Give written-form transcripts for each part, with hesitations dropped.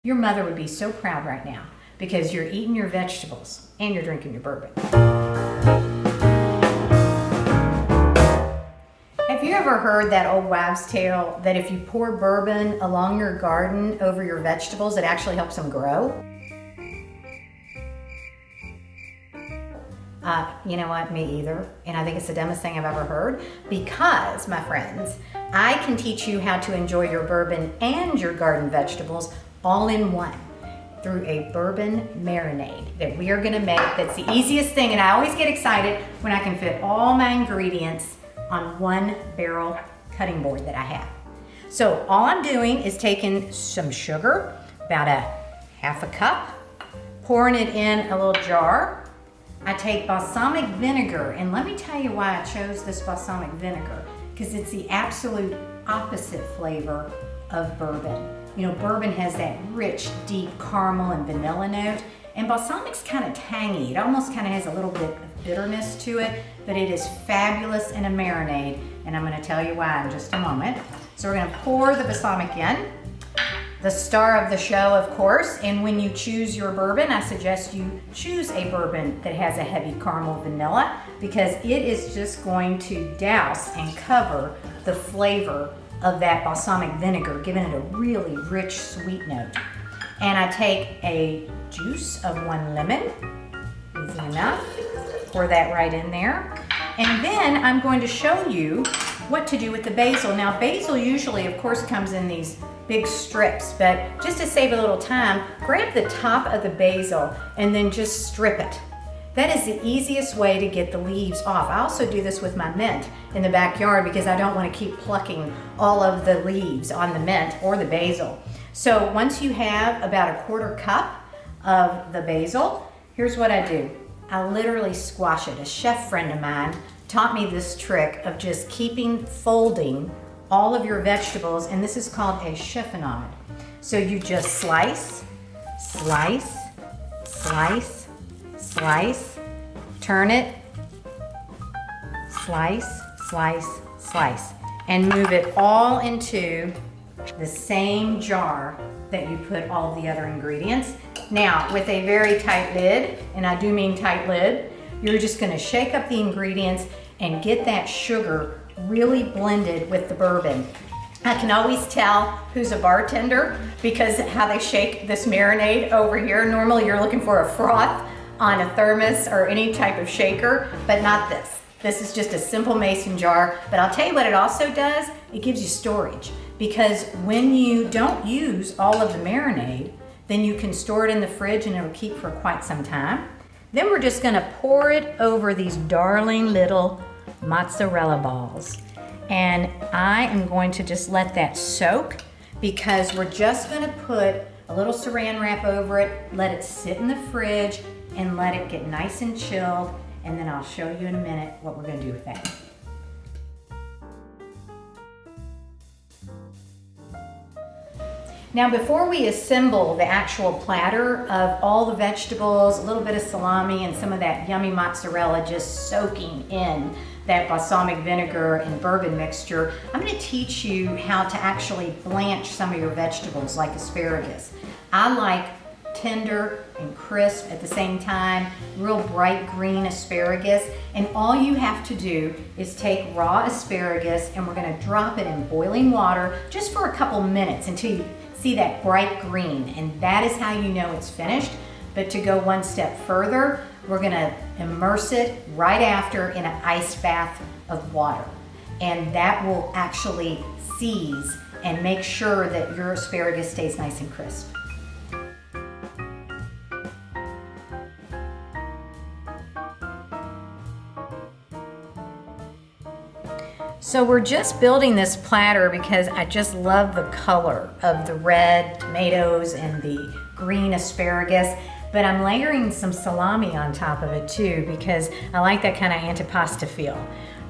Your mother would be so proud right now because you're eating your vegetables and you're drinking your bourbon. Have you ever heard that old wives' tale that if you pour bourbon along your garden over your vegetables, it actually helps them grow? You know what, me either. And I think it's the dumbest thing I've ever heard because, my friends, I can teach you how to enjoy your bourbon and your garden vegetables all in one through a bourbon marinade that we are gonna make. That's the easiest thing, and I always get excited when I can fit all my ingredients on one barrel cutting board that I have. So all I'm doing is taking some sugar, about a half a cup, pouring it in a little jar. I take balsamic vinegar, and let me tell you why I chose this balsamic vinegar, because it's the absolute opposite flavor of bourbon. You know, bourbon has that rich, deep caramel and vanilla note, and balsamic's kind of tangy. It almost kind of has a little bit of bitterness to it, but it is fabulous in a marinade, and I'm going to tell you why in just a moment. So we're going to pour the balsamic in. The star of the show, of course, and when you choose your bourbon, I suggest you choose a bourbon that has a heavy caramel vanilla because it is just going to douse and cover the flavor of that balsamic vinegar, giving it a really rich, sweet note. And I take a juice of 1 lemon, easy enough, pour that right in there. And then I'm going to show you what to do with the basil. Now, basil usually, of course, comes in these big strips, but just to save a little time, grab the top of the basil and then just strip it. That is the easiest way to get the leaves off. I also do this with my mint in the backyard because I don't want to keep plucking all of the leaves on the mint or the basil. So once you have about a 1/4 cup of the basil, here's what I do. I literally squash it. A chef friend of mine taught me this trick of just folding all of your vegetables, and this is called a chiffonade. So you just slice, slice, slice, slice, turn it, slice, slice, slice, and move it all into the same jar that you put all the other ingredients. Now, with a very tight lid, and I do mean tight lid, you're just gonna shake up the ingredients and get that sugar really blended with the bourbon. I can always tell who's a bartender because how they shake this marinade over here. Normally you're looking for a froth on a thermos or any type of shaker, but not this. This is just a simple mason jar, but I'll tell you what it also does, it gives you storage. Because when you don't use all of the marinade, then you can store it in the fridge and it'll keep for quite some time. Then we're just gonna pour it over these darling little mozzarella balls. And I am going to just let that soak because we're just gonna put a little saran wrap over it, let it sit in the fridge and let it get nice and chilled. And then I'll show you in a minute what we're gonna do with that. Now, before we assemble the actual platter of all the vegetables, a little bit of salami and some of that yummy mozzarella just soaking in that balsamic vinegar and bourbon mixture, I'm going to teach you how to actually blanch some of your vegetables like asparagus. I like tender and crisp at the same time, real bright green asparagus, and all you have to do is take raw asparagus and we're going to drop it in boiling water just for a couple minutes until you see that bright green, and that is how you know it's finished. But to go one step further, we're gonna immerse it right after in an ice bath of water. And that will actually seize and make sure that your asparagus stays nice and crisp. So we're just building this platter because I just love the color of the red tomatoes and the green asparagus, but I'm layering some salami on top of it too because I like that kind of antipasto feel.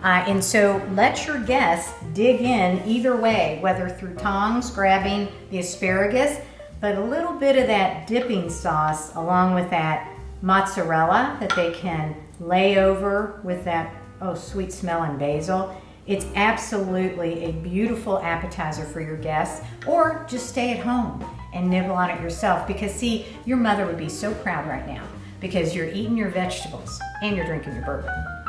And so let your guests dig in either way, whether through tongs grabbing the asparagus, but a little bit of that dipping sauce along with that mozzarella that they can lay over with that sweet smelling basil. It's absolutely a beautiful appetizer for your guests, or just stay at home and nibble on it yourself, because see, your mother would be so proud right now because you're eating your vegetables and you're drinking your bourbon.